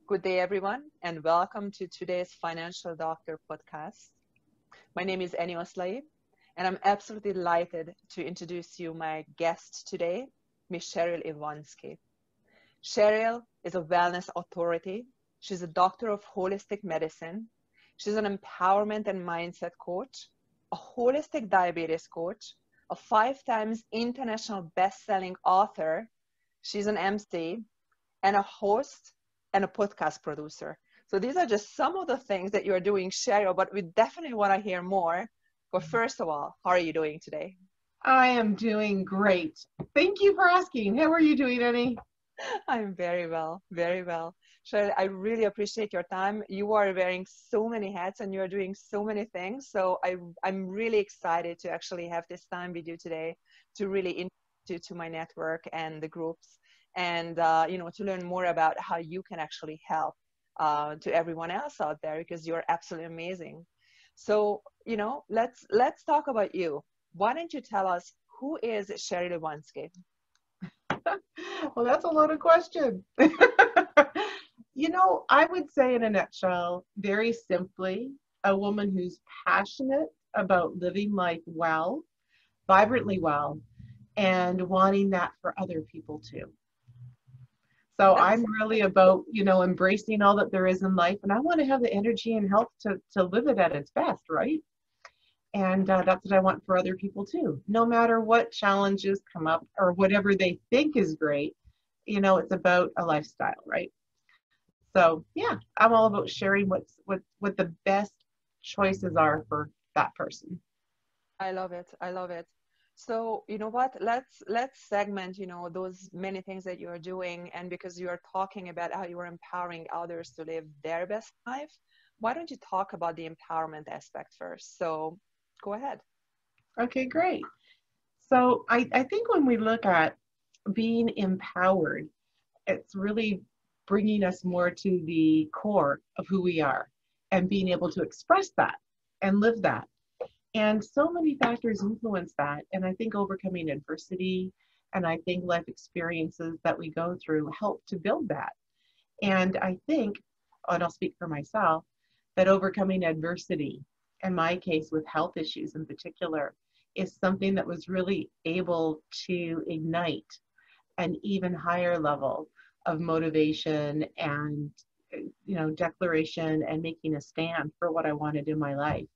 Good day, everyone, and welcome to today's Financial Doctor podcast. My name is Eni Oszlai, and I'm absolutely delighted to introduce you my guest today, Miss Cheryl Ivaniski. Cheryl is a wellness authority. She's a doctor of holistic medicine. She's an empowerment and mindset coach, a holistic diabetes coach, a 5 times international best-selling author. She's an MC and a host and a podcast producer. So these are just some of the things that you're doing, Cheryl, but we definitely want to hear more. But first of all, how are you doing today? I am doing great. Thank you for asking. How are you doing, Annie? I'm very well, very well. Cheryl, I really appreciate your time. You are wearing so many hats and you're doing so many things. So I'm really excited to actually have this time with you today to really introduce you to my network and the groups and, to learn more about how you can actually help to everyone else out there because you're absolutely amazing. So, let's talk about you. Why don't you tell us who is Cheryl Ivaniski? Well, that's a loaded question. I would say in a nutshell, very simply, a woman who's passionate about living life well, vibrantly well, and wanting that for other people too. So That's I'm really about, embracing all that there is in life, and I want to have the energy and health to live it at its best, right? And that's what I want for other people too. No matter what challenges come up or whatever they think is great, it's about a lifestyle, right? So yeah, I'm all about sharing what the best choices are for that person. I love it. I love it. So, you know what? Let's segment, those many things that you're doing. And because you are talking about how you are empowering others to live their best life, why don't you talk about the empowerment aspect first? So go ahead. Okay, great. So I think when we look at being empowered, it's really bringing us more to the core of who we are and being able to express that and live that. And so many factors influence that. And I think overcoming adversity and I think life experiences that we go through help to build that. And I think, and I'll speak for myself, that overcoming adversity, in my case with health issues in particular, is something that was really able to ignite an even higher level of motivation and declaration and making a stand for what I wanted in my life.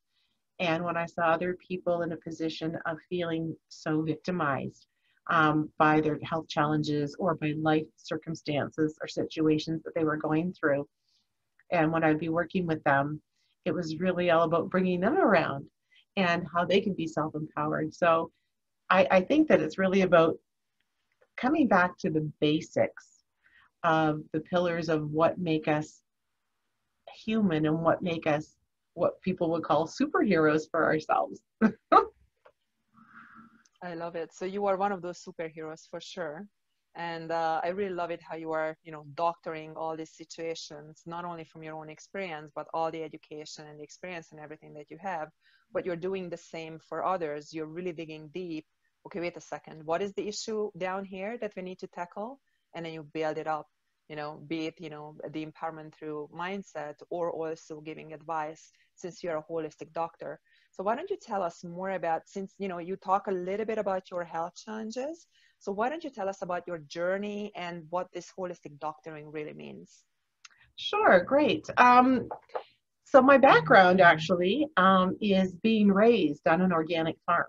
And when I saw other people in a position of feeling so victimized by their health challenges or by life circumstances or situations that they were going through, and when I'd be working with them, it was really all about bringing them around and how they could be self-empowered. So I think that it's really about coming back to the basics of the pillars of what make us human and what make us what people would call superheroes for ourselves. I love it. So you are one of those superheroes for sure. And I really love it how you are, doctoring all these situations, not only from your own experience, but all the education and the experience and everything that you have. But you're doing the same for others. You're really digging deep. Okay, wait a second. What is the issue down here that we need to tackle? And then you build it up, be it, the empowerment through mindset or also giving advice since you're a holistic doctor. So why don't you tell us more about, since, you talk a little bit about your health challenges. So why don't you tell us about your journey and what this holistic doctoring really means? Sure, great. So my background actually is being raised on an organic farm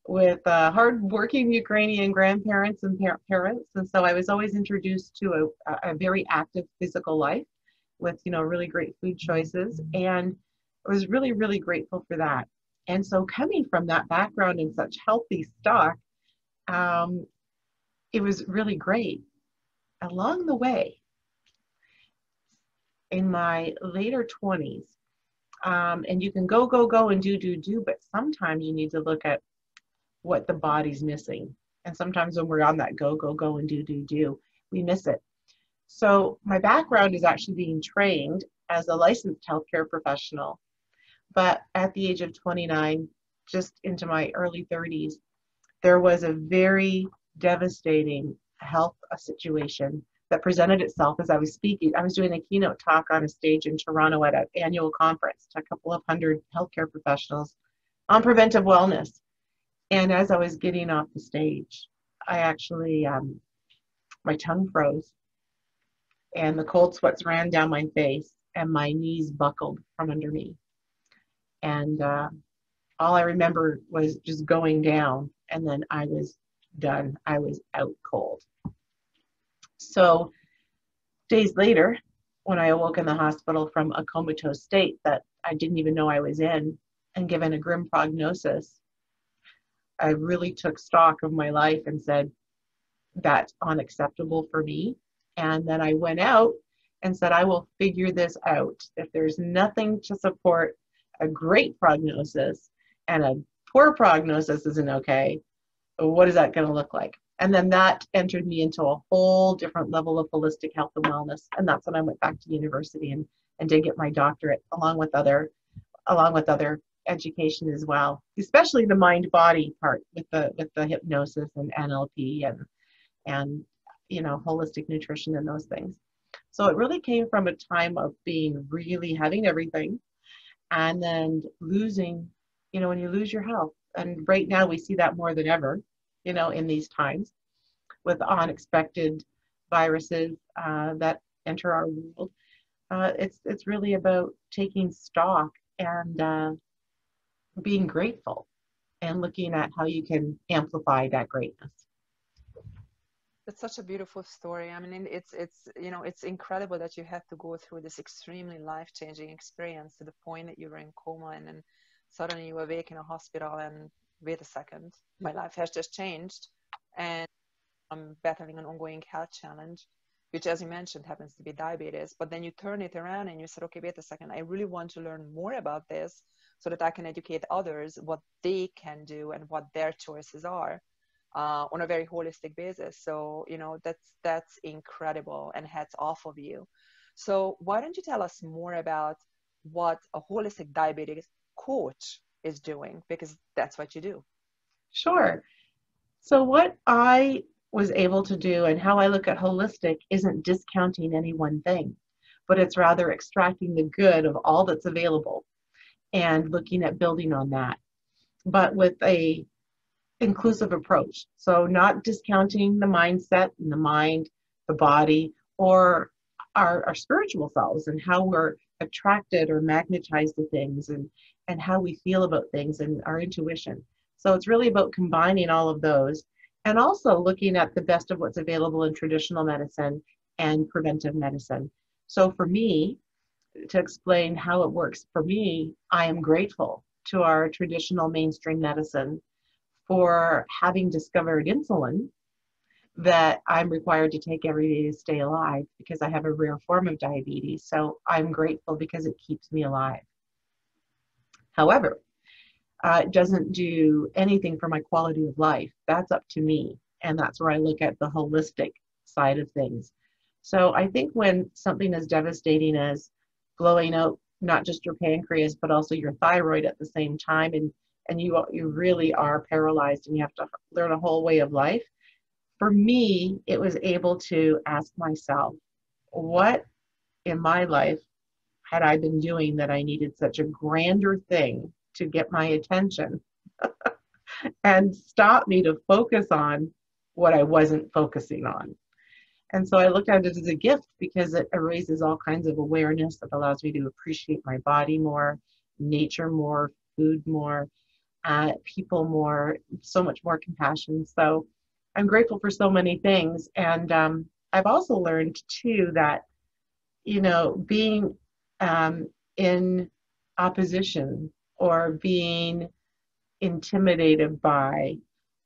with hardworking Ukrainian grandparents and parents. And so I was always introduced to a very active physical life with, really great food choices. And I was really, really grateful for that. And so coming from that background in such healthy stock, um, it was really great. Along the way, in my later 20s, and you can go and do, but sometimes you need to look at what the body's missing. And sometimes when we're on that go and do, we miss it. So my background is actually being trained as a licensed healthcare professional. But at the age of 29, just into my early 30s, there was a very devastating health situation that presented itself as I was speaking. I was doing a keynote talk on a stage in Toronto at an annual conference to a couple of hundred healthcare professionals on preventive wellness. And as I was getting off the stage, I actually, my tongue froze and the cold sweats ran down my face and my knees buckled from under me. And all I remember was just going down, and then I was done. I was out cold. So days later, when I awoke in the hospital from a comatose state that I didn't even know I was in, and given a grim prognosis, I really took stock of my life and said, that's unacceptable for me. And then I went out and said, I will figure this out. If there's nothing to support a great prognosis and a poor prognosis isn't okay, what is that going to look like? And then that entered me into a whole different level of holistic health and wellness. And that's when I went back to university and did get my doctorate along with other education as well, especially the mind body part with the hypnosis and NLP and holistic nutrition and those things. So it really came from a time of really having everything and then losing, when you lose your health. And right now we see that more than ever, in these times with unexpected viruses that enter our world. It's really about taking stock and being grateful and looking at how you can amplify that greatness. It's such a beautiful story. I mean, it's incredible that you had to go through this extremely life-changing experience to the point that you were in coma and then suddenly you awake in a hospital and wait a second, my life has just changed and I'm battling an ongoing health challenge, which, as you mentioned, happens to be diabetes. But then you turn it around and you said, okay, wait a second, I really want to learn more about this so that I can educate others what they can do and what their choices are on a very holistic basis. So, that's incredible and hats off of you. So why don't you tell us more about what a holistic diabetes coach is doing, because that's what you do. Sure. So what I was able to do and how I look at holistic isn't discounting any one thing, but it's rather extracting the good of all that's available and looking at building on that, but with a inclusive approach. So not discounting the mindset and the mind, the body, or our spiritual selves and how we're attracted or magnetized to things and how we feel about things and our intuition. So it's really about combining all of those and also looking at the best of what's available in traditional medicine and preventive medicine. So for me, to explain how it works for me, I am grateful to our traditional mainstream medicine for having discovered insulin that I'm required to take every day to stay alive because I have a rare form of diabetes. So I'm grateful because it keeps me alive. However, it doesn't do anything for my quality of life. That's up to me. And that's where I look at the holistic side of things. So I think when something as devastating as blowing out not just your pancreas, but also your thyroid at the same time, and you really are paralyzed and you have to learn a whole way of life. For me, it was able to ask myself, what in my life had I been doing that I needed such a grander thing to get my attention and stop me to focus on what I wasn't focusing on. And so I looked at it as a gift because it raises all kinds of awareness that allows me to appreciate my body more, nature more, food more, people more, so much more compassion. So I'm grateful for so many things. And I've also learned too that, being in opposition or being intimidated by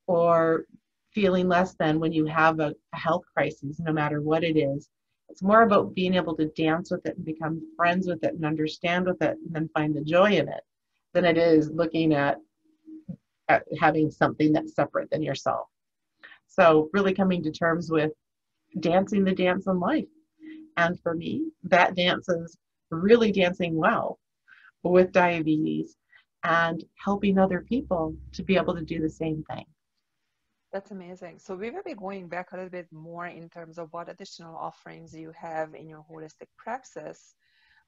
or feeling less than when you have a health crisis, no matter what it is, it's more about being able to dance with it and become friends with it and understand with it and then find the joy in it than it is looking at having something that's separate than yourself. So really coming to terms with dancing the dance in life. And for me, that dance is really dancing well with diabetes and helping other people to be able to do the same thing. That's amazing. So we will be going back a little bit more in terms of what additional offerings you have in your holistic praxis.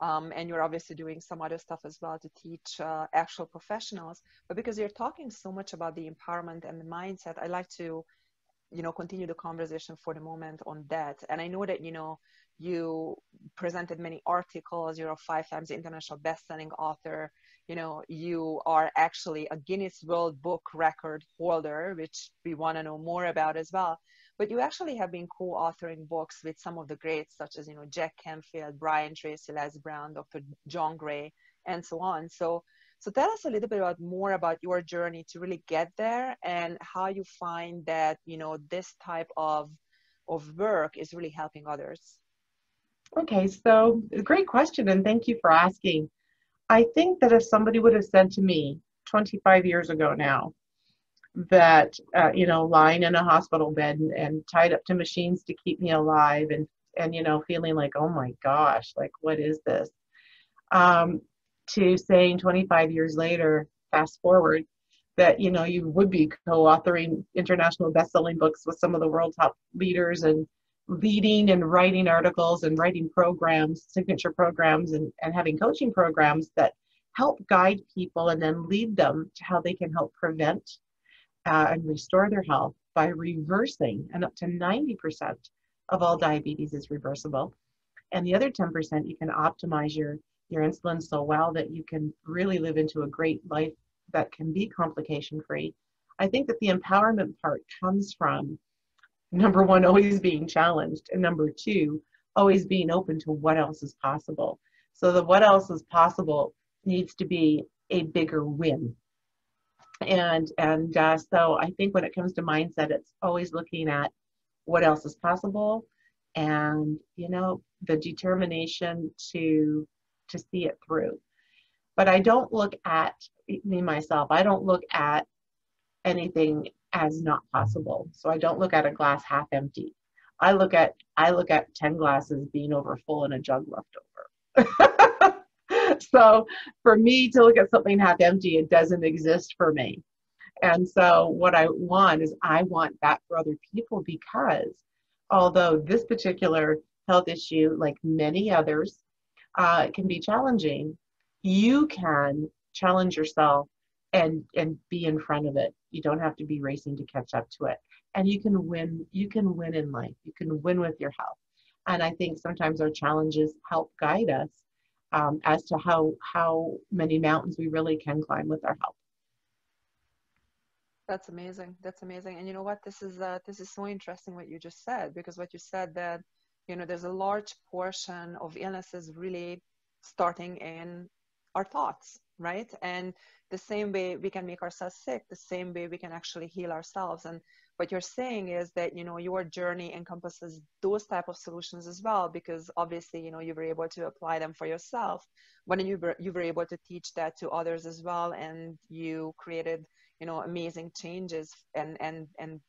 And you're obviously doing some other stuff as well to teach actual professionals. But because you're talking so much about the empowerment and the mindset, I like to, continue the conversation for the moment on that. And I know that, you presented many articles, you're a 5 times international best-selling author, you are actually a Guinness World Book record holder, which we want to know more about as well. But you actually have been co-authoring books with some of the greats, such as, Jack Canfield, Brian Tracy, Les Brown, Dr. John Gray, and so on. So tell us a little bit more about your journey to really get there and how you find that, this type of work is really helping others. Okay, so great question, and thank you for asking. I think that if somebody would have said to me 25 years ago now that, lying in a hospital bed and tied up to machines to keep me alive and feeling like, oh my gosh, like, what is this? To saying 25 years later, fast forward, that, you would be co-authoring international best-selling books with some of the world's top leaders and leading and writing articles and writing programs, signature programs, and having coaching programs that help guide people and then lead them to how they can help prevent and restore their health by reversing, and up to 90% of all diabetes is reversible. And the other 10%, you can optimize your insulin so well that you can really live into a great life that can be complication free. I think that the empowerment part comes from, number one, always being challenged, and number two, always being open to what else is possible. So the what else is possible needs to be a bigger win. And so I think when it comes to mindset, it's always looking at what else is possible, and the determination to see it through. But I don't look at me myself. I don't look at anything as not possible. So I don't look at a glass half empty. I look at 10 glasses being over full and a jug left over. So for me to look at something half empty, it doesn't exist for me. And so what I want is I want that for other people, because although this particular health issue, like many others, can be challenging, you can challenge yourself and be in front of it. You don't have to be racing to catch up to it. And you can win in life. You can win with your health. And I think sometimes our challenges help guide us as to how many mountains we really can climb with our health. That's amazing. That's amazing. And you know what? This is so interesting what you just said, because what you said that, there's a large portion of illnesses really starting in our thoughts, right? And the same way we can make ourselves sick, the same way we can actually heal ourselves. And what you're saying is that, your journey encompasses those type of solutions as well, because obviously, you were able to apply them for yourself, but then you were able to teach that to others as well. And you created, amazing changes and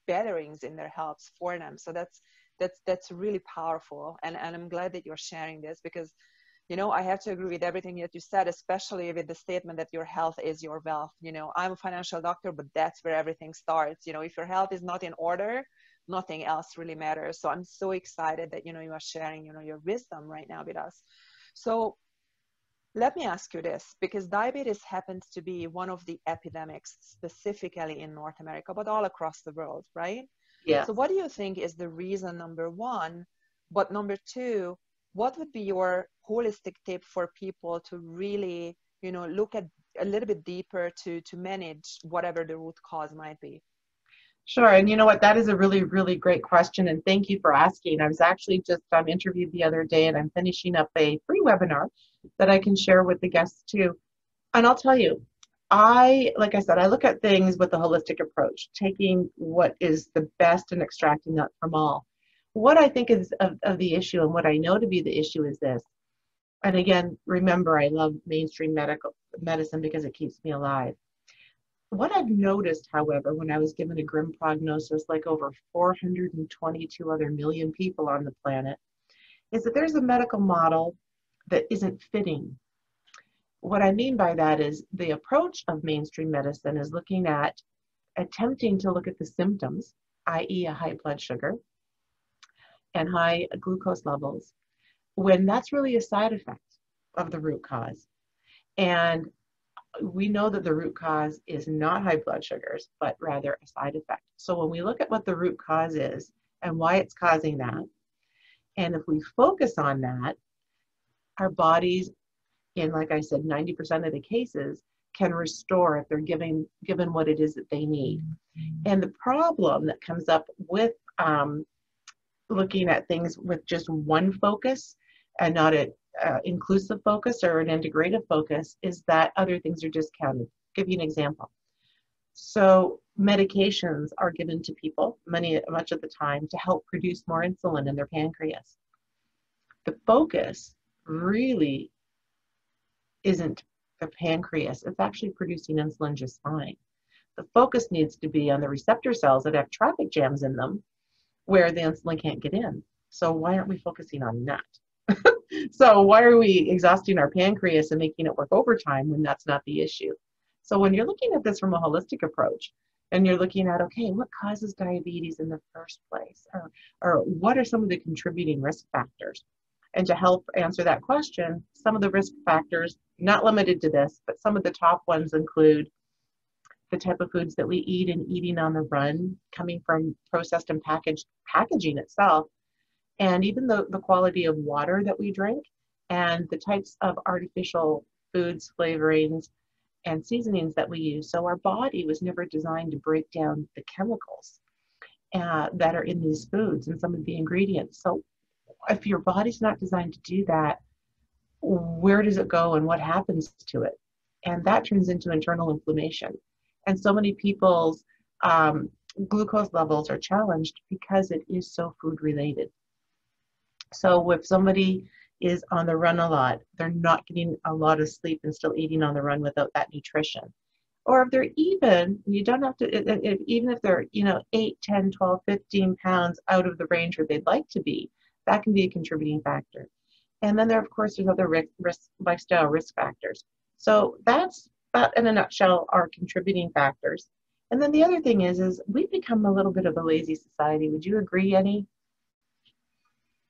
betterings in their health for them. So that's really powerful. And I'm glad that you're sharing this, because I have to agree with everything that you said, especially with the statement that your health is your wealth. I'm a financial doctor, but that's where everything starts. If your health is not in order, nothing else really matters. So I'm so excited that, you are sharing, your wisdom right now with us. So let me ask you this, because diabetes happens to be one of the epidemics specifically in North America, but all across the world, right? Yeah. So what do you think is the reason, number one? But number two, what would be your holistic tip for people to really, look at a little bit deeper to manage whatever the root cause might be? Sure. And you know what? That is a really, really great question. And thank you for asking. I was actually just interviewed the other day, and I'm finishing up a free webinar that I can share with the guests too. And I'll tell you, like I said, I look at things with a holistic approach, taking what is the best and extracting that from all. What I think is of the issue, and what I know to be the issue, is this. And again, remember, I love mainstream medicine because it keeps me alive. What I've noticed, however, when I was given a grim prognosis, like over 422 other million people on the planet, is that there's a medical model that isn't fitting. What I mean by that is the approach of mainstream medicine is looking at attempting to look at the symptoms, i.e. a high blood sugar and high glucose levels, when that's really a side effect of the root cause. And we know that the root cause is not high blood sugars, but rather a side effect. So when we look at what the root cause is and why it's causing that, and if we focus on that, our bodies, in, like I said, 90% of the cases, can restore if they're given what it is that they need. And the problem that comes up with looking at things with just one focus and not an inclusive focus or an integrative focus is that other things are discounted. I'll give you an example. So medications are given to people much of the time to help produce more insulin in their pancreas. The focus really isn't the pancreas. It's actually producing insulin just fine. The focus needs to be on the receptor cells that have traffic jams in them where the insulin can't get in. So why aren't we focusing on that? So why are we exhausting our pancreas and making it work overtime when that's not the issue? So when you're looking at this from a holistic approach and you're looking at, okay, what causes diabetes in the first place? Or what are some of the contributing risk factors? And to help answer that question, some of the risk factors, not limited to this, but some of the top ones include the type of foods that we eat and eating on the run, coming from processed and packaging itself, and even the quality of water that we drink, and the types of artificial foods, flavorings, and seasonings that we use. So our body was never designed to break down the chemicals that are in these foods and some of the ingredients. So if your body's not designed to do that, where does it go and what happens to it? And that turns into internal inflammation. And so many people's glucose levels are challenged because it is so food related. So if somebody is on the run a lot, they're not getting a lot of sleep and still eating on the run without that nutrition. Or if they're even, you don't have to, even if they're, 8, 10, 12, 15 pounds out of the range where they'd like to be, that can be a contributing factor. And then there's other lifestyle risk factors. So that's in a nutshell our contributing factors. And then the other thing is we've become a little bit of a lazy society. Would you agree, Eni?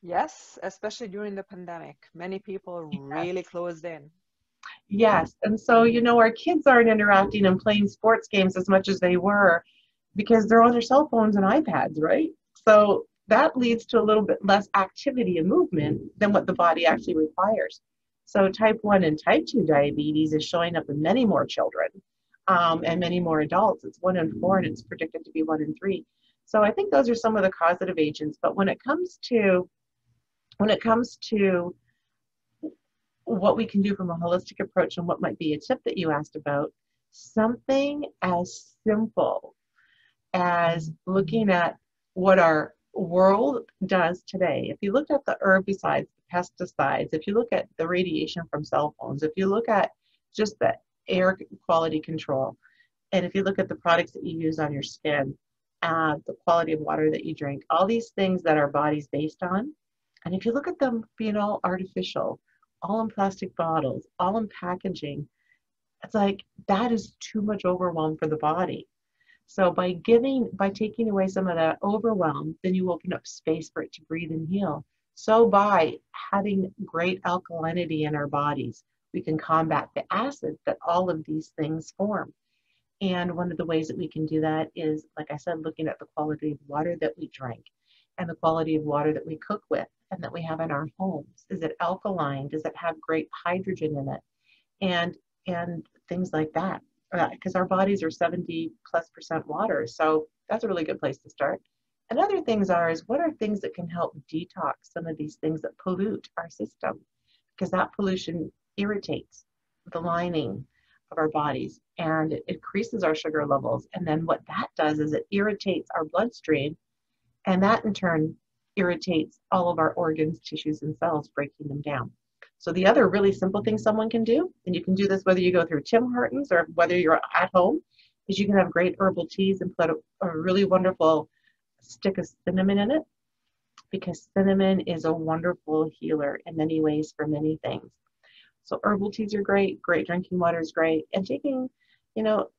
Yes, especially during the pandemic. Many people really closed in. Yes. And so, our kids aren't interacting and playing sports games as much as they were because they're on their cell phones and iPads, right? So that leads to a little bit less activity and movement than what the body actually requires. So type 1 and type 2 diabetes is showing up in many more children and many more adults. It's 1 in 4 and it's predicted to be 1 in 3. So I think those are some of the causative agents. But when it comes to what we can do from a holistic approach and what might be a tip that you asked about, something as simple as looking at what our world does today. If you look at the herbicides, the pesticides, if you look at the radiation from cell phones, if you look at just the air quality control, and if you look at the products that you use on your skin, the quality of water that you drink, all these things that our body's based on, and if you look at them being all artificial, all in plastic bottles, all in packaging, it's like that is too much overwhelm for the body. So by taking away some of that overwhelm, then you open up space for it to breathe and heal. So by having great alkalinity in our bodies, we can combat the acid that all of these things form. And one of the ways that we can do that is, like I said, looking at the quality of water that we drink and the quality of water that we cook with and that we have in our homes. Is it alkaline? Does it have great hydrogen in it? And things like that. Because our bodies are 70+% water. So that's a really good place to start. And other things is what are things that can help detox some of these things that pollute our system? Because that pollution irritates the lining of our bodies and it increases our sugar levels. And then what that does is it irritates our bloodstream, and that in turn irritates all of our organs, tissues, and cells, breaking them down. So the other really simple thing someone can do, and you can do this whether you go through Tim Hortons or whether you're at home, is you can have great herbal teas and put a really wonderful stick of cinnamon in it, because cinnamon is a wonderful healer in many ways for many things. So herbal teas are great drinking water is great, and taking,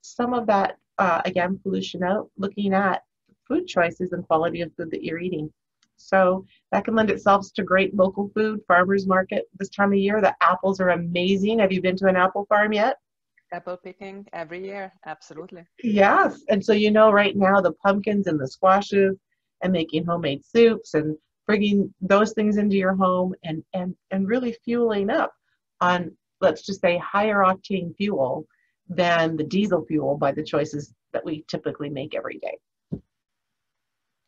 some of that again, pollution out, looking at food choices and quality of food that you're eating. So that can lend itself to great local food, farmers market this time of year. The apples are amazing. Have you been to an apple farm yet? Apple picking every year, absolutely. Yes. And so, you know, right now the pumpkins and the squashes and making homemade soups and bringing those things into your home and really fueling up on, let's just say, higher octane fuel than the diesel fuel by the choices that we typically make every day.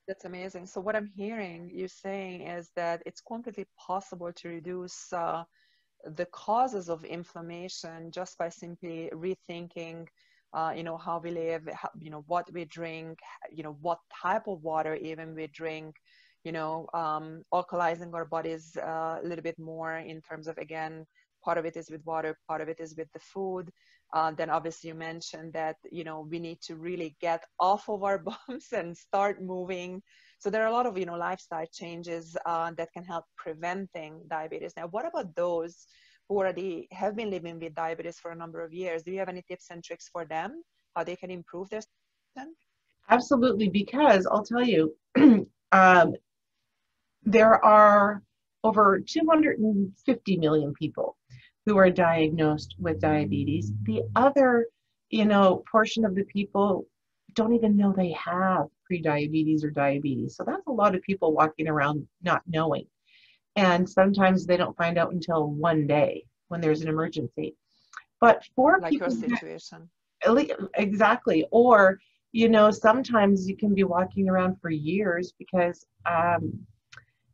That's amazing. So what I'm hearing you saying is that it's completely possible to reduce the causes of inflammation just by simply rethinking, how we live, what we drink, what type of water even we drink, alkalizing our bodies a little bit more in terms of, again, part of it is with water, part of it is with the food. Then obviously you mentioned that, we need to really get off of our bums and start moving. So there are a lot of, lifestyle changes that can help preventing diabetes. Now, what about those who already have been living with diabetes for a number of years? Do you have any tips and tricks for them, how they can improve their situation? Absolutely, because I'll tell you, um, there are over 250 million people who are diagnosed with diabetes. The other, portion of the people don't even know they have prediabetes or diabetes. So that's a lot of people walking around not knowing. And sometimes they don't find out until one day when there's an emergency. But for Like your people situation? exactly, or sometimes you can be walking around for years because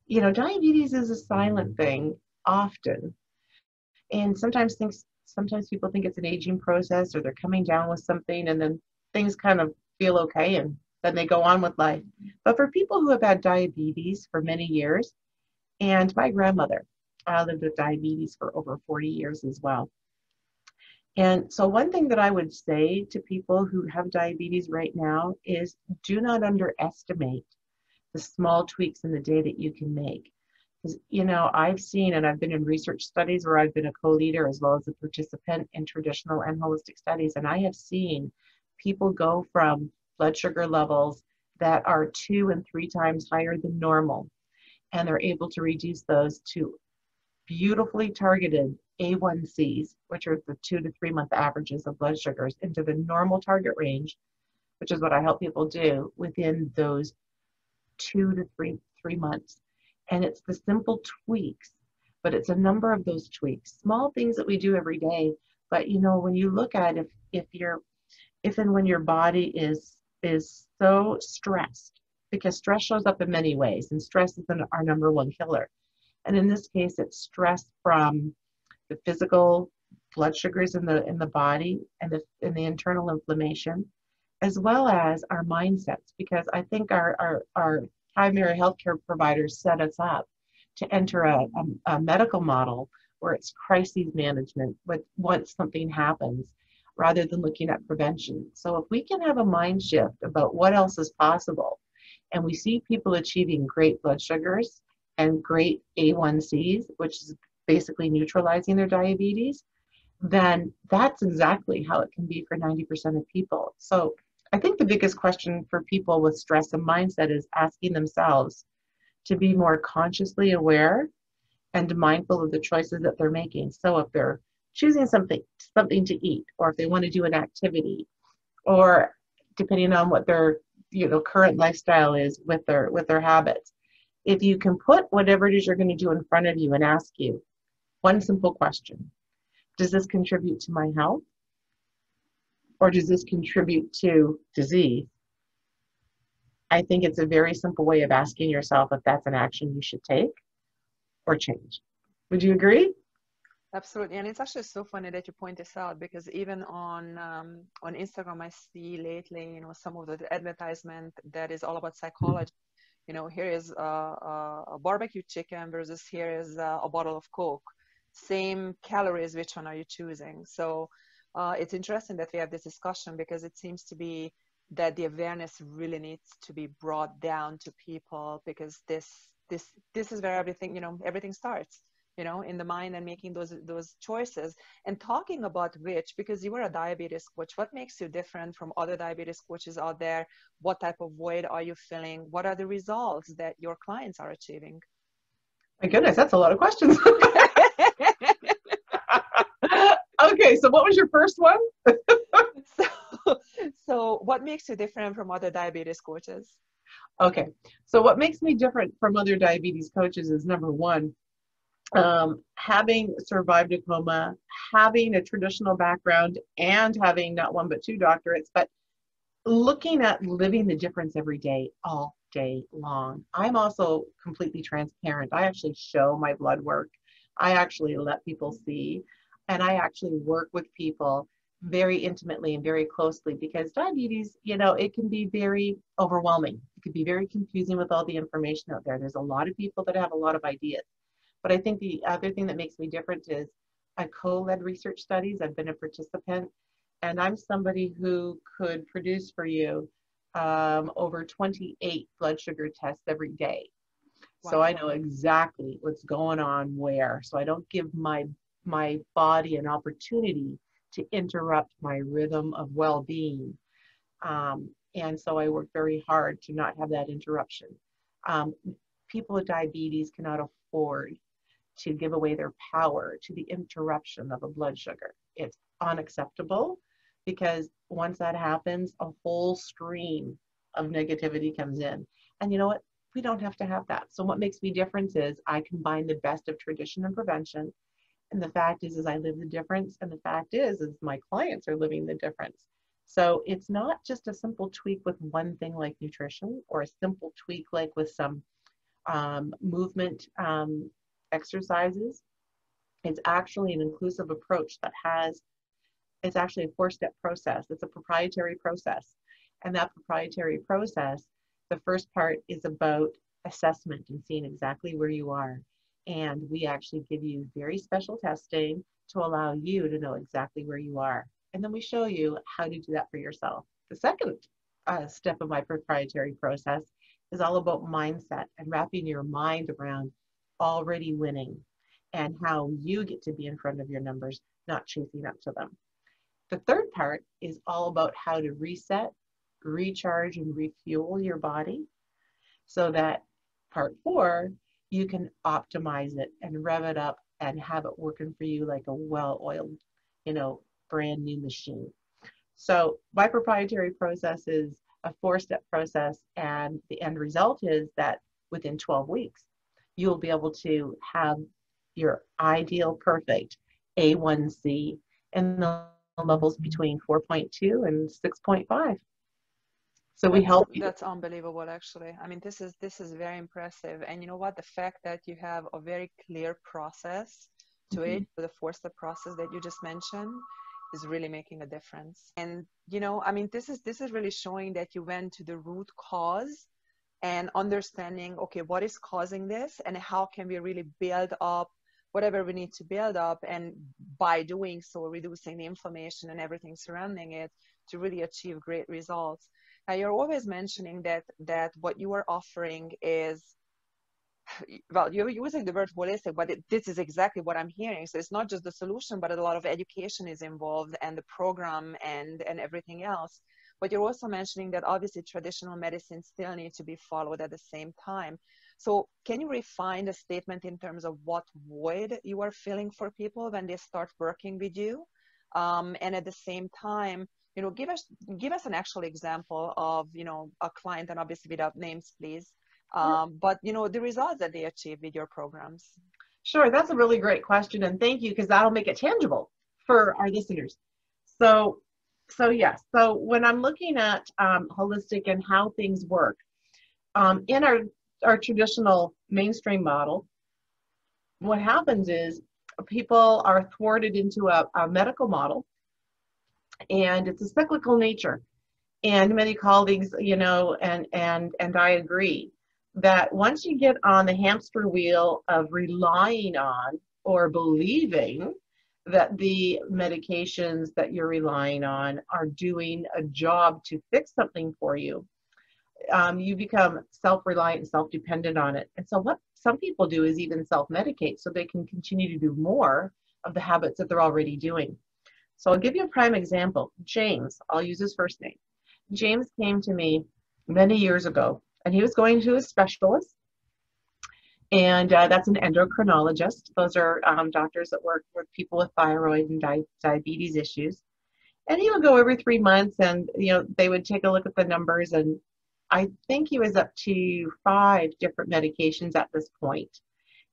diabetes is a silent thing often. And sometimes people think it's an aging process or they're coming down with something and then things kind of feel okay and then they go on with life. But for people who have had diabetes for many years, and my grandmother lived with diabetes for over 40 years as well. And so one thing that I would say to people who have diabetes right now is do not underestimate the small tweaks in the day that you can make. Because, I've seen and I've been in research studies where I've been a co-leader as well as a participant in traditional and holistic studies. And I have seen people go from blood sugar levels that are 2 and 3 times higher than normal. And they're able to reduce those to beautifully targeted A1Cs, which are the 2 to 3 month averages of blood sugars, into the normal target range, which is what I help people do within those 2 to 3 months. And it's the simple tweaks, but it's a number of those tweaks, small things that we do every day. But when you look at if and when your body is so stressed, because stress shows up in many ways, and stress is our number one killer. And in this case, it's stress from the physical blood sugars in the body and the internal inflammation, as well as our mindsets, because I think our primary healthcare providers set us up to enter a medical model where it's crisis management once something happens rather than looking at prevention. So if we can have a mind shift about what else is possible, and we see people achieving great blood sugars and great A1Cs, which is basically neutralizing their diabetes, then that's exactly how it can be for 90% of people. So I think the biggest question for people with stress and mindset is asking themselves to be more consciously aware and mindful of the choices that they're making. So if they're choosing something to eat, or if they want to do an activity, or depending on what their current lifestyle is with their habits, if you can put whatever it is you're going to do in front of you and ask you one simple question: does this contribute to my health? Or does this contribute to disease? I think it's a very simple way of asking yourself if that's an action you should take or change. Would you agree? Absolutely, and it's actually so funny that you point this out, because even on Instagram, I see lately, some of the advertisement that is all about psychology. Here is a barbecue chicken versus here is a bottle of Coke. Same calories, which one are you choosing? So it's interesting that we have this discussion, because it seems to be that the awareness really needs to be brought down to people, because this is where everything starts. in the mind and making those choices. And talking about which, because you are a diabetes coach, what makes you different from other diabetes coaches out there? What type of void are you filling? What are the results that your clients are achieving? My goodness, that's a lot of questions. Okay, so what was your first one? So what makes you different from other diabetes coaches? Okay, so what makes me different from other diabetes coaches is number one, having survived a coma, having a traditional background, and having not one but two doctorates, but looking at living the difference every day, all day long. I'm also completely transparent. I actually show my blood work. I actually let people see, and I actually work with people very intimately and very closely, because diabetes, it can be very overwhelming. It can be very confusing with all the information out there. There's a lot of people that have a lot of ideas. But I think the other thing that makes me different is I co-led research studies. I've been a participant, and I'm somebody who could produce for you over 28 blood sugar tests every day. So Wow. I know exactly what's going on where. So I don't give my body an opportunity to interrupt my rhythm of well-being. And so I work very hard to not have that interruption. Um, People with diabetes cannot afford to give away their power to the interruption of a blood sugar. It's unacceptable, because once that happens, a whole stream of negativity comes in. And you know what? We don't have to have that. So what makes me different is I combine the best of tradition and prevention. And the fact is I live the difference. And the fact is my clients are living the difference. So it's not just a simple tweak with one thing like nutrition, or a simple tweak like with some movement exercises. It's actually an inclusive approach it's actually a 4-step process. It's a proprietary process. And that proprietary process, the first part is about assessment and seeing exactly where you are. And we actually give you very special testing to allow you to know exactly where you are. And then we show you how to do that for yourself. The second step of my proprietary process is all about mindset and wrapping your mind around already winning and how you get to be in front of your numbers, not chasing up to them. The third part is all about how to reset, recharge, and refuel your body, so that part 4, you can optimize it and rev it up and have it working for you like a well-oiled, brand new machine. So my proprietary process is a 4-step process, and the end result is that within 12 weeks, you'll be able to have your ideal perfect A1C in the levels between 4.2 and 6.5. So we help you. That's unbelievable, actually. I mean, this is very impressive. And you know what? The fact that you have a very clear process to it, the 4-step process that you just mentioned, is really making a difference. And I mean, this is really showing that you went to the root cause and understanding, okay, what is causing this, and how can we really build up whatever we need to build up, and by doing so, reducing the inflammation and everything surrounding it to really achieve great results. Now, you're always mentioning that what you are offering is, well, you're using the word holistic, but this is exactly what I'm hearing. So it's not just the solution, but a lot of education is involved, and the program and everything else. But you're also mentioning that obviously traditional medicine still needs to be followed at the same time. So can you refine the statement in terms of what void you are filling for people when they start working with you? And at the same time, give us an actual example of, a client, and obviously without names, please. But the results that they achieve with your programs. Sure, that's a really great question, and thank you, because that'll make it tangible for our listeners. So yes, so when I'm looking at holistic and how things work, in our traditional mainstream model, what happens is people are thwarted into a medical model, and it's a cyclical nature. And many colleagues, and I agree that once you get on the hamster wheel of relying on or believing that the medications that you're relying on are doing a job to fix something for you, you become self-reliant and self-dependent on it. And so what some people do is even self-medicate so they can continue to do more of the habits that they're already doing. So I'll give you a prime example. James, I'll use his first name. James came to me many years ago, and he was going to a specialist, and that's an endocrinologist. Those are doctors that work with people with thyroid and diabetes issues. And he would go every 3 months, and they would take a look at the numbers, and I think he was up to 5 different medications at this point.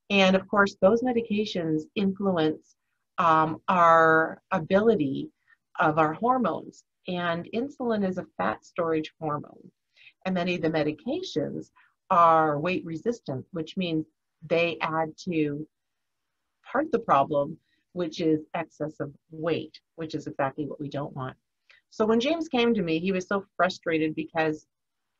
And of course, those medications influence our ability of our hormones. And insulin is a fat storage hormone. And many of the medications are weight resistant, which means they add to part of the problem, which is excessive weight, which is exactly what we don't want. So when James came to me, he was so frustrated because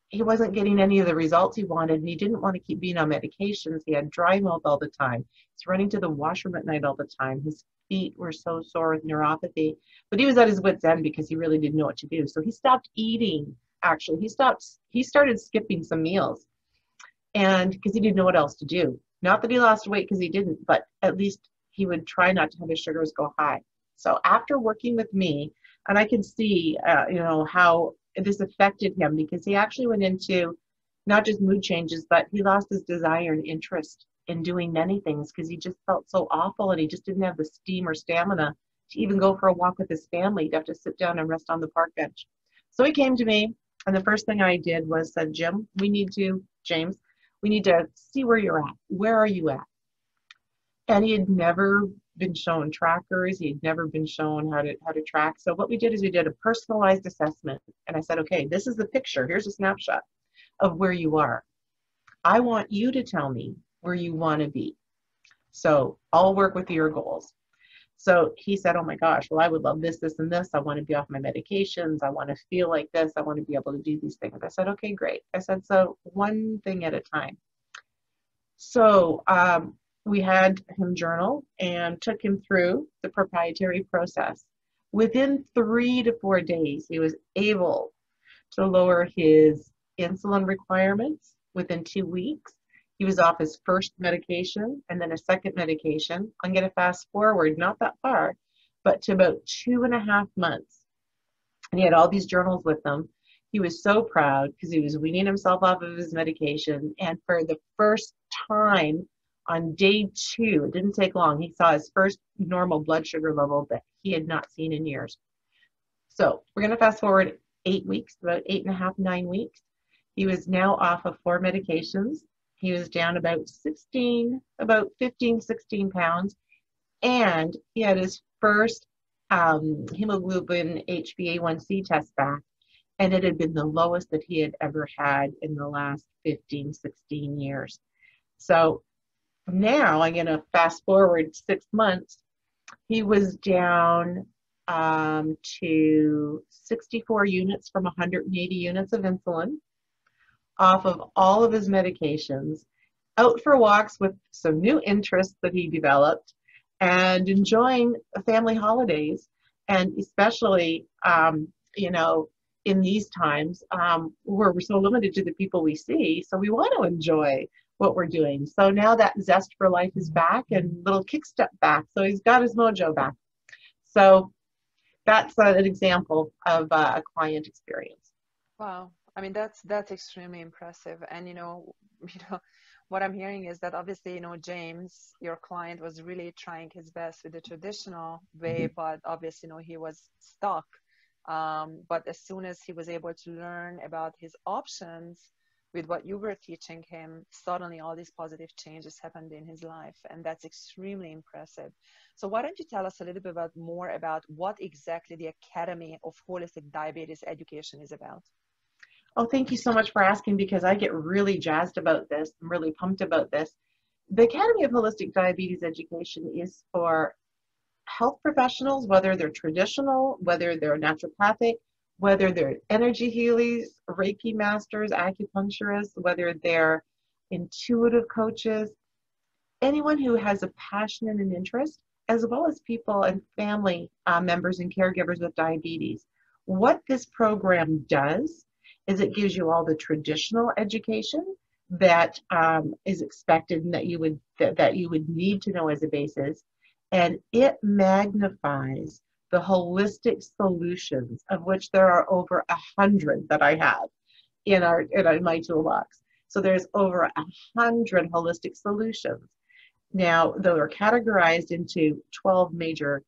he wasn't getting any of the results he wanted, and he didn't want to keep being on medications. He had dry mouth all the time. He's running to the washroom at night all the time. His feet were so sore with neuropathy, but he was at his wit's end because he really didn't know what to do. So he stopped eating. Actually, he started skipping some meals, and because he didn't know what else to do. Not that he lost weight, because he didn't, but at least he would try not to have his sugars go high. So after working with me, and I can see, how this affected him, because he actually went into not just mood changes, but he lost his desire and interest in doing many things because he just felt so awful, and he just didn't have the steam or stamina to even go for a walk with his family. He'd have to sit down and rest on the park bench. So he came to me, and the first thing I did was said, James, we need to see where you're at. Where are you at? And he had never been shown trackers. He had never been shown how to track. So what we did is we did a personalized assessment. And I said, okay, this is the picture. Here's a snapshot of where you are. I want you to tell me where you want to be. So I'll work with your goals. So he said, oh my gosh, well, I would love this, this, and this. I want to be off my medications. I want to feel like this. I want to be able to do these things. I said, okay, great. I said, so one thing at a time. So we had him journal and took him through the proprietary process. Within 3 to 4 days, he was able to lower his insulin requirements. Within 2 weeks, he was off his first medication and then a second medication. I'm going to fast forward, not that far, but to about 2.5 months. And he had all these journals with him. He was so proud because he was weaning himself off of his medication. And for the first time on day 2, it didn't take long, he saw his first normal blood sugar level that he had not seen in years. So we're going to fast forward 8 weeks, about 8.5, 9 weeks. He was now off of 4 medications. He was down about 15, 16 pounds. And he had his first hemoglobin HbA1c test back. And it had been the lowest that he had ever had in the last 15, 16 years. So now I'm going to fast forward 6 months. He was down to 64 units from 180 units of insulin, off of all of his medications, out for walks with some new interests that he developed, and enjoying family holidays. And especially, in these times, we're so limited to the people we see, so we want to enjoy what we're doing. So now that zest for life is back and little kick step back. So he's got his mojo back. So that's an example of a client experience. Wow. I mean, that's extremely impressive. And what I'm hearing is that obviously, James, your client, was really trying his best with the traditional way, but obviously, he was stuck. But as soon as he was able to learn about his options with what you were teaching him, suddenly all these positive changes happened in his life. And that's extremely impressive. So why don't you tell us a little bit more about what exactly the Academy of Holistic Diabetes Education is about? Oh, thank you so much for asking, because I get really jazzed about this. I'm really pumped about this. The Academy of Holistic Diabetes Education is for health professionals, whether they're traditional, whether they're naturopathic, whether they're energy healers, Reiki masters, acupuncturists, whether they're intuitive coaches, anyone who has a passion and an interest, as well as people and family members and caregivers with diabetes. What this program does is it gives you all the traditional education that is expected and that you would need to know as a basis, and it magnifies the holistic solutions, of which there are over 100 that I have in my toolbox. So there's over 100 holistic solutions. Now, though they're categorized into 12 major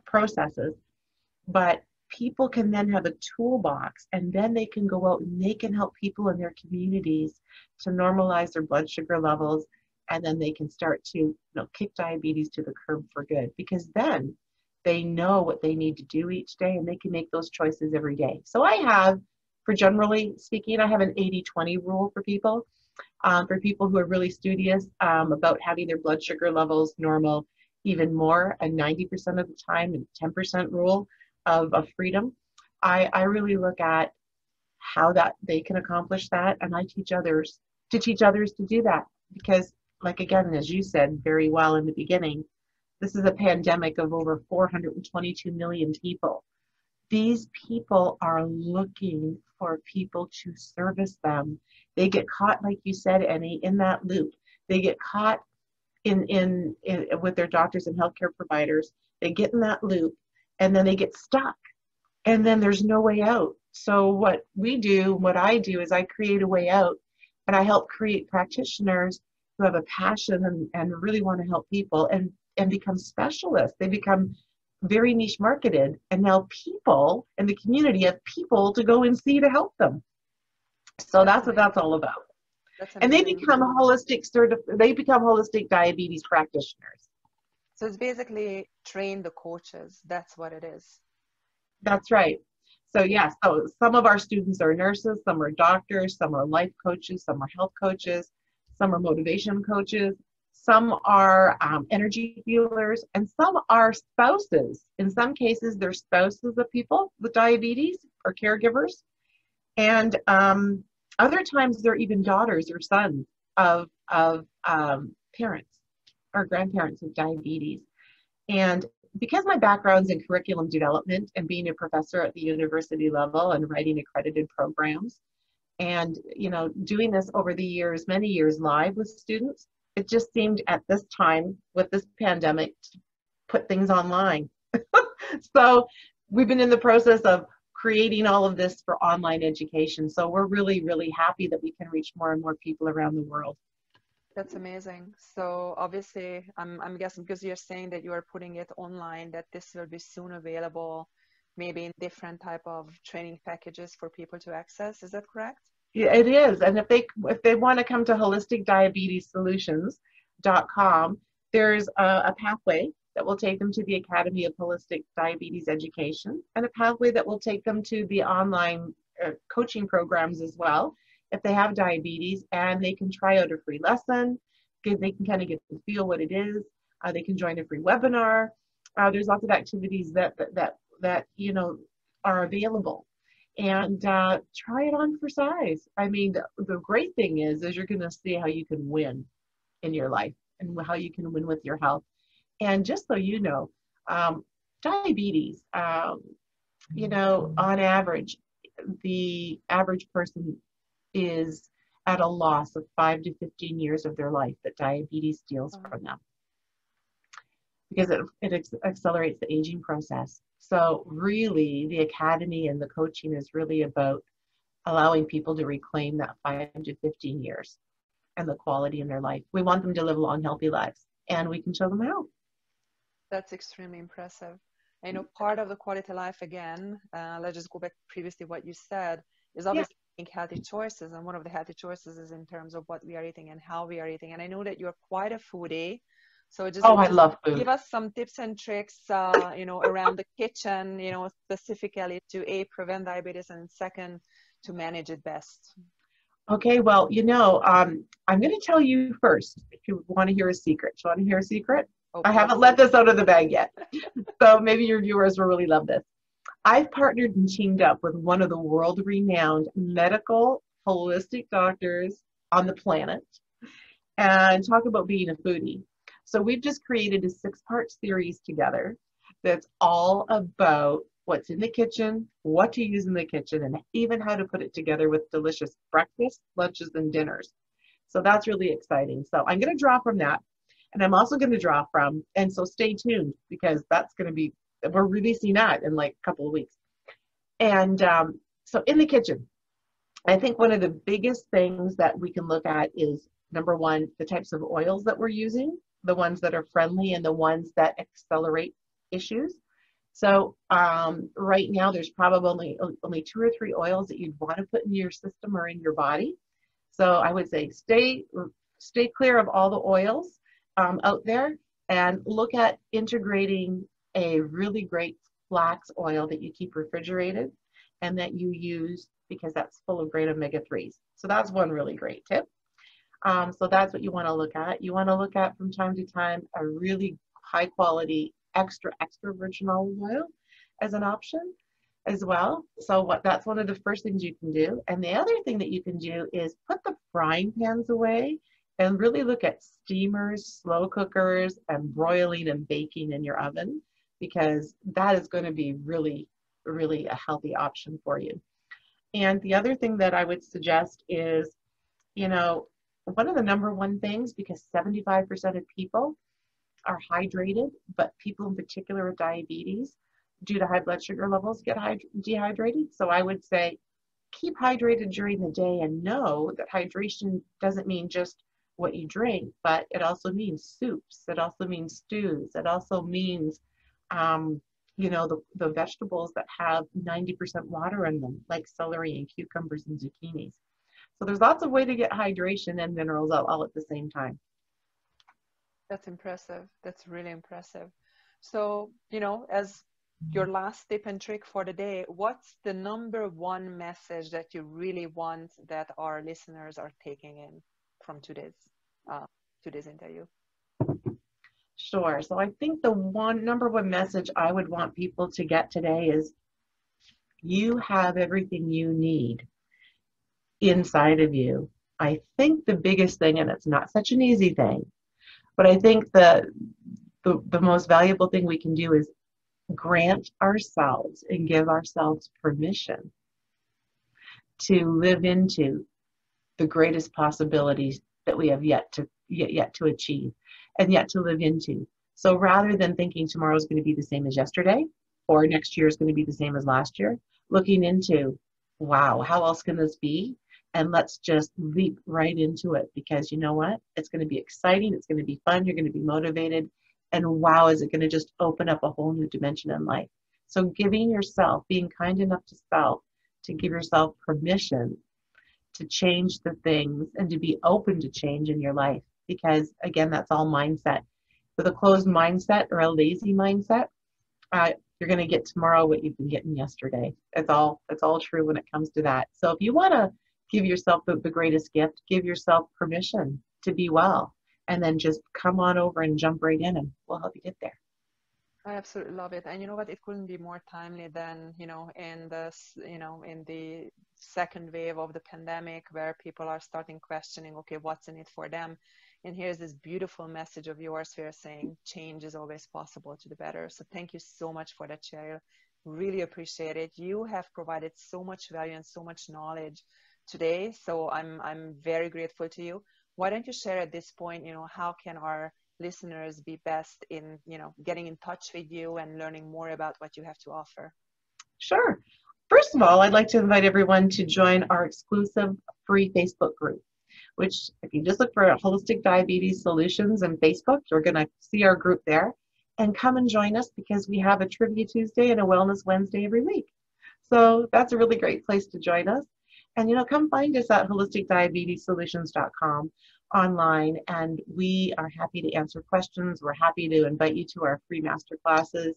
processes, but people can then have a toolbox, and then they can go out and they can help people in their communities to normalize their blood sugar levels, and then they can start to kick diabetes to the curb for good, because then they know what they need to do each day and they can make those choices every day. So I have, for generally speaking, I have an 80-20 rule for people who are really studious about having their blood sugar levels normal even more, a 90% of the time, and 10% rule of freedom. I really look at how that they can accomplish that, and I teach others to do that, because, like, again, as you said very well in the beginning, this is a pandemic of over 422 million people. These people are looking for people to service them. They get caught, like you said, Eni, in that loop. They get caught in with their doctors and healthcare providers. They get in that loop, and then they get stuck, and then there's no way out. So what I do is I create a way out, and I help create practitioners who have a passion and really want to help people and become specialists. They become very niche marketed, and now people in the community have people to go and see to help them. So that's what that's all about. And they become holistic diabetes practitioners. So it's basically train the coaches. That's what it is. That's right. So yes, so some of our students are nurses, some are doctors, some are life coaches, some are health coaches, some are motivation coaches, some are energy healers, and some are spouses. In some cases, they're spouses of people with diabetes or caregivers. And other times they're even daughters or sons of parents or grandparents with diabetes. And because my background's in curriculum development and being a professor at the university level and writing accredited programs, and doing this over the years, many years live with students, it just seemed at this time with this pandemic to put things online. So we've been in the process of creating all of this for online education. So we're really, really happy that we can reach more and more people around the world. That's amazing. So obviously, I'm guessing, because you're saying that you are putting it online, that this will be soon available, maybe in different type of training packages for people to access. Is that correct? Yeah, it is. And if they want to come to holisticdiabetessolutions.com, there's a pathway that will take them to the Academy of Holistic Diabetes Education, and a pathway that will take them to the online coaching programs as well, if they have diabetes, and they can try out a free lesson. They can kind of get to feel what it is. They can join a free webinar. There's lots of activities that are available. And try it on for size. I mean, the great thing is you're going to see how you can win in your life and how you can win with your health. And just so you know, diabetes, on average, the average person is at a loss of 5 to 15 years of their life that diabetes steals from them, because it accelerates the aging process. So really, the academy and the coaching is really about allowing people to reclaim that 5 to 15 years and the quality in their life. We want them to live long, healthy lives, and we can show them how. That's extremely impressive. Part of the quality of life, again, let's just go back previously what you said, is obviously making healthy choices. And one of the healthy choices is in terms of what we are eating and how we are eating. And I know that you're quite a foodie. So I love food. Give us some tips and tricks, around the kitchen, specifically to prevent diabetes, and second, to manage it best. Okay, well, I'm going to tell you first, if you want to hear a secret. Do you want to hear a secret? Okay. I haven't let this out of the bag yet. So maybe your viewers will really love this. I've partnered and teamed up with one of the world-renowned medical holistic doctors on the planet, and talk about being a foodie. So we've just created a 6-part series together that's all about what's in the kitchen, what to use in the kitchen, and even how to put it together with delicious breakfast, lunches, and dinners. So that's really exciting. So I'm going to draw from that. And I'm also going to draw from, and so stay tuned because that's going to be, we're releasing that in like a couple of weeks. And so in the kitchen, I think one of the biggest things that we can look at is number one, the types of oils that we're using, the ones that are friendly and the ones that accelerate issues. So right now there's probably only 2 or 3 oils that you'd want to put in your system or in your body. So I would say stay clear of all the oils out there and look at integrating a really great flax oil that you keep refrigerated and that you use because that's full of great omega-3s. So that's one really great tip. So that's what you want to look at. You want to look at from time to time a really high quality extra virgin olive oil as an option as well. So that's one of the first things you can do. And the other thing that you can do is put the frying pans away and really look at steamers, slow cookers, and broiling and baking in your oven, because that is going to be really, really a healthy option for you. And the other thing that I would suggest is, one of the number one things, because 75% of people are hydrated, but people in particular with diabetes, due to high blood sugar levels, get dehydrated. So I would say keep hydrated during the day and know that hydration doesn't mean just what you drink, but it also means soups. It also means stews. It also means, the vegetables that have 90% water in them, like celery and cucumbers and zucchinis. So there's lots of way to get hydration and minerals all at the same time. That's impressive. That's really impressive. So, as your last tip and trick for the day, what's the number one message that you really want that our listeners are taking in from today's interview? Sure. So I think the number one message I would want people to get today is you have everything you need inside of you. I think the biggest thing, and it's not such an easy thing, but I think the most valuable thing we can do is grant ourselves and give ourselves permission to live into the greatest possibilities that we have yet to achieve and yet to live into. So rather than thinking tomorrow is going to be the same as yesterday or next year is going to be the same as last year, looking into, wow, how else can this be? And let's just leap right into it, because you know what? It's going to be exciting. It's going to be fun. You're going to be motivated. And wow, is it going to just open up a whole new dimension in life? So giving yourself, being kind enough to self, to give yourself permission to change the things and to be open to change in your life. Because again, that's all mindset. With a closed mindset or a lazy mindset, you're going to get tomorrow what you've been getting yesterday. It's all true when it comes to that. So if you want to give yourself the greatest gift, give yourself permission to be well, and then just come on over and jump right in and we'll help you get there. I absolutely love it. And you know what? It couldn't be more timely than, in the second wave of the pandemic, where people are starting questioning, okay, what's in it for them? And here's this beautiful message of yours where you're saying change is always possible to the better. So thank you so much for that, Cheryl. Really appreciate it. You have provided so much value and so much knowledge today. So I'm very grateful to you. Why don't you share at this point, how can our listeners be best in, getting in touch with you and learning more about what you have to offer? Sure. First of all, I'd like to invite everyone to join our exclusive free Facebook group, which if you just look for Holistic Diabetes Solutions in Facebook, you're going to see our group there. And come and join us, because we have a Trivia Tuesday and a Wellness Wednesday every week. So that's a really great place to join us. And, come find us at holisticdiabetessolutions.com online, and we are happy to answer questions. We're happy to invite you to our free master classes.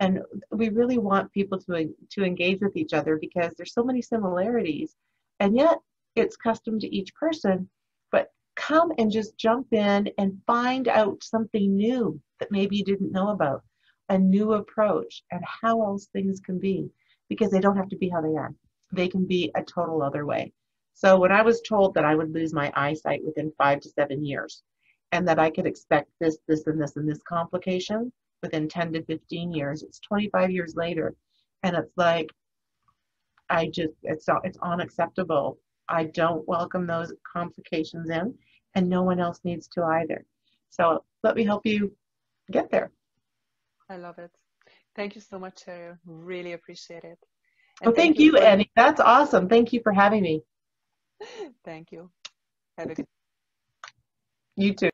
And we really want people to engage with each other, because there's so many similarities, and yet it's custom to each person. But come and just jump in and find out something new that maybe you didn't know about, a new approach, and how else things can be, because they don't have to be how they are. They can be a total other way. So when I was told that I would lose my eyesight within 5 to 7 years, and that I could expect this, and this complication within 10 to 15 years, it's 25 years later, And it's like, it's unacceptable. I don't welcome those complications in, and no one else needs to either. So let me help you get there. I love it. Thank you so much, Cheryl. Really appreciate it. And Well, thank you, Eni. That's awesome. Thank you for having me. Thank you. Have a good You too.